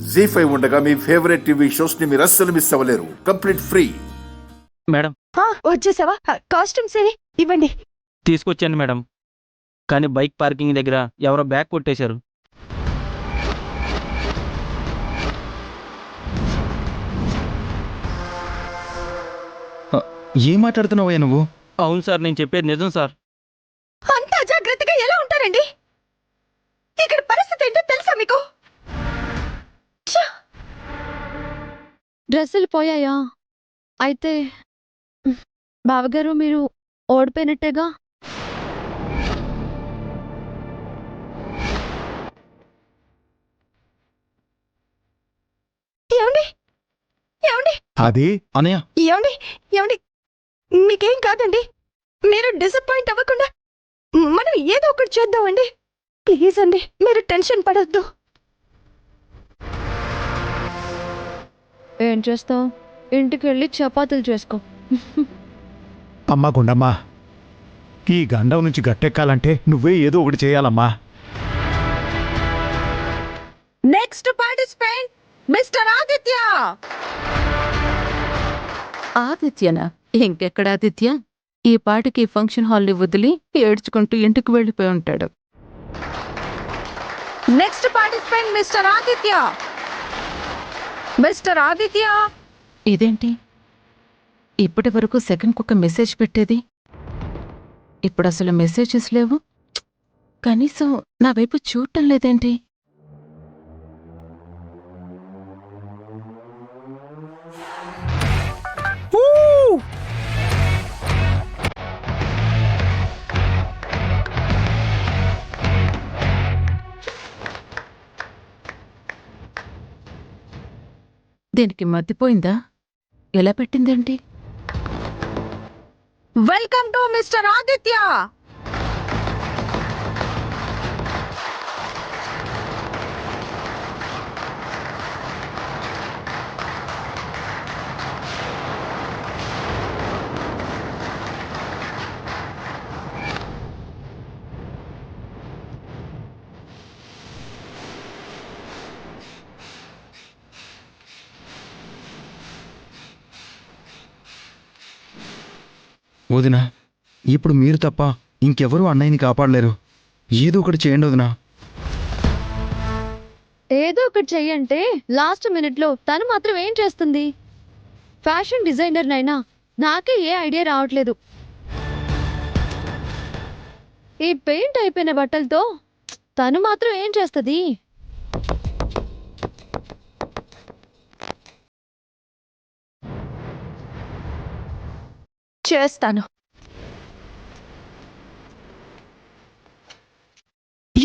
జీ5 ఉండగా మీ favourite TV shows ని మీరు అస్సలు మిస్ అవ్వలేరు. Complete free. మేడం వచ్చేసావా? కాస్ట్యూమ్స్ ఏవి ఇవ్వండి. తీసుకొచ్చాను మేడం, కానీ బైక్ పార్కింగ్ దగ్గర ఎవరో బ్యాగ్ కొట్టేశారు. ఏం మాట్లాడుతున్నావయ్యా నువ్వు? అవును సార్, నేను చెప్పేది నిజం సార్. అంత అజాగ్రత్తగా ఎలా ఉంటారండి? ఇక్కడ పరిస్థితి ఏంటో తెలుసా మీకు? డ్రెస్సులు పోయాయా? అయితే బావగారు మీరు ఓడిపోయినట్టేగా. ఏమండి ఏమండి అది అనయ్య, ఏమండి ఏమండి మీకేం కాదండి. మీరు డిసప్పాయింట్ అవ్వకుండా మనం ఏదో ఒకటి చేద్దామండి. ప్లీజ్ అండి, మీరు టెన్షన్ పడొద్దు. ఏం చేస్తావు? ఇంటికి వెళ్ళి చపాతీలు చేసుకో. అమ్మా గుండమ్మా, ఈ గండం నుంచి గట్టెక్కాలంటే నువ్వే ఏదో ఒకటి చేయాలమ్మా. Next participant mister Aditya. ఆదిత్యనా? ఇంకెక్కడ ఆదిత్య? ఈ పాటికి ఫంక్షన్ హాల్ని వదిలి ఏడ్చుకుంటూ ఇంటికి వెళ్ళిపోయి ఉంటాడు. Next participant mister Aditya. Mister Aditya. ఇదేంటి ఇప్పటి వరకు సెకండ్కి ఒక మెసేజ్ పెట్టేది, ఇప్పుడు అసలు మెసేజెస్ లేవు. కనీసం నా వైపు చూడటం లేదేంటి? దీనికి మతిపోయిందా? ఎలా పెట్టిందేంటి? Welcome to mister Aditya. వదినా, ఇప్పుడు మీరు తప్ప ఇంకెవరూ అన్నయ్యని కాపాడలేరు. ఏదో ఒకటి చేయండి వదినా. ఏదో ఒకటి చెయ్యంటే లాస్ట్ మినిట్లో తను మాత్రం ఏం చేస్తుంది? ఫ్యాషన్ డిజైనర్ నైనా నాకే ఏ ఐడియా రావట్లేదు. ఈ పెయింట్ అయిపోయిన బట్టలతో తను మాత్రం ఏం చేస్తుంది? చేస్తాను.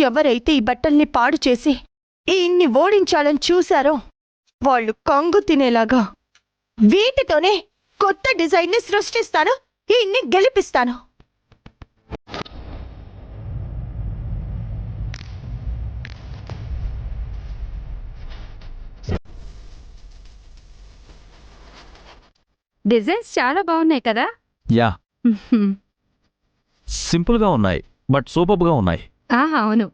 ఎవరైతే ఈ బట్టల్ని పాడు చేసి ఈయన్ని ఓడించాలని చూశారో వాళ్ళు కంగు తినేలాగా వీటితోనే కొత్త డిజైన్ని సృష్టిస్తాను. ఈయన్ని గెలిపిస్తాను. డిజైన్స్ చాలా బాగున్నాయి కదా? యా, సింపుల్గా ఉన్నాయి బట్ సూపర్గా ఉన్నాయి. అవును.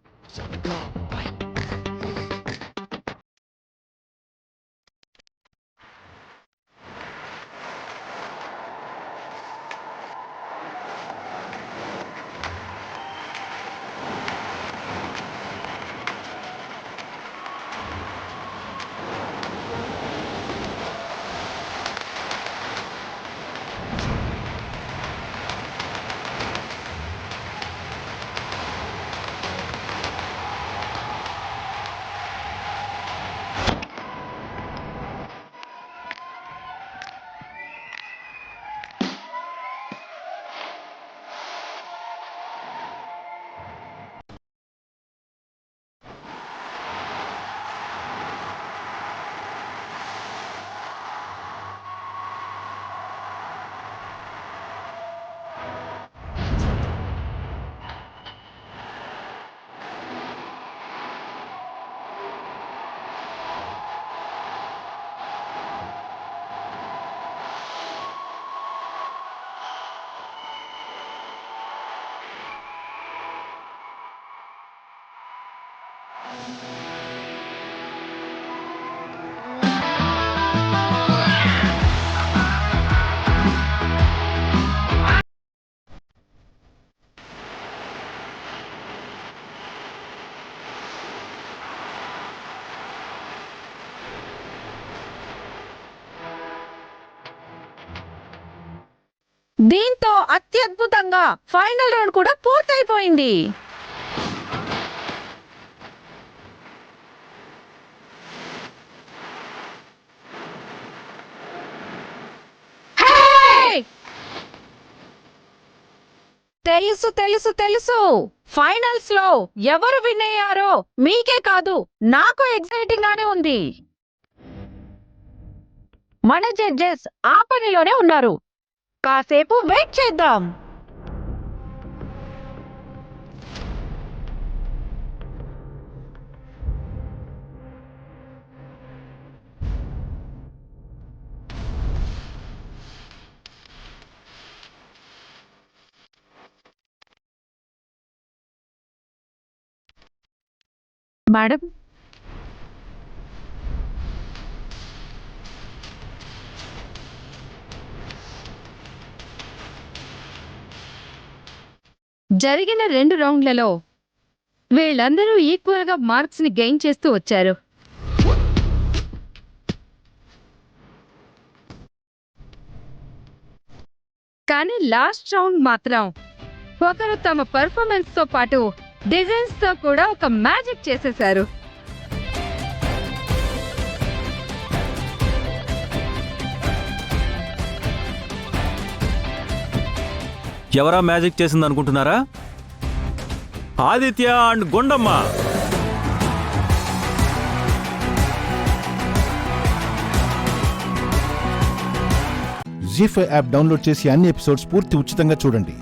దీంతో అత్యద్భుతంగా ఫైనల్ రౌండ్ కూడా పూర్తయిపోయింది. తెలుసు తెలుసు తెలుసు ఫైనల్స్ లో ఎవరు విన్ అయ్యారో మీకే కాదు నాకు ఎక్సైటింగ్ గానే ఉంది. మన జడ్జెస్ ఆ పనిలోనే ఉన్నారు. కాసేపు వెయిట్ చేద్దాం. మేడం, జరిగిన 2 రౌండ్లలో వీళ్ళందరూ ఈక్వల్ గా మార్క్స్ ని గెయిన్ చేస్తూ వచ్చారు. కానీ లాస్ట్ రౌండ్ మాత్రం ఒకరు తమ పర్ఫార్మెన్స్ తో పాటు డిజైన్స్ తో కూడా ఒక మ్యాజిక్ చేసేశారు. ఎవరా మ్యాజిక్ చేసింది అనుకుంటున్నారా? Aditya and Gundamma. Zee five app download చేసి అన్ని ఎపిసోడ్స్ పూర్తి ఉచితంగా చూడండి.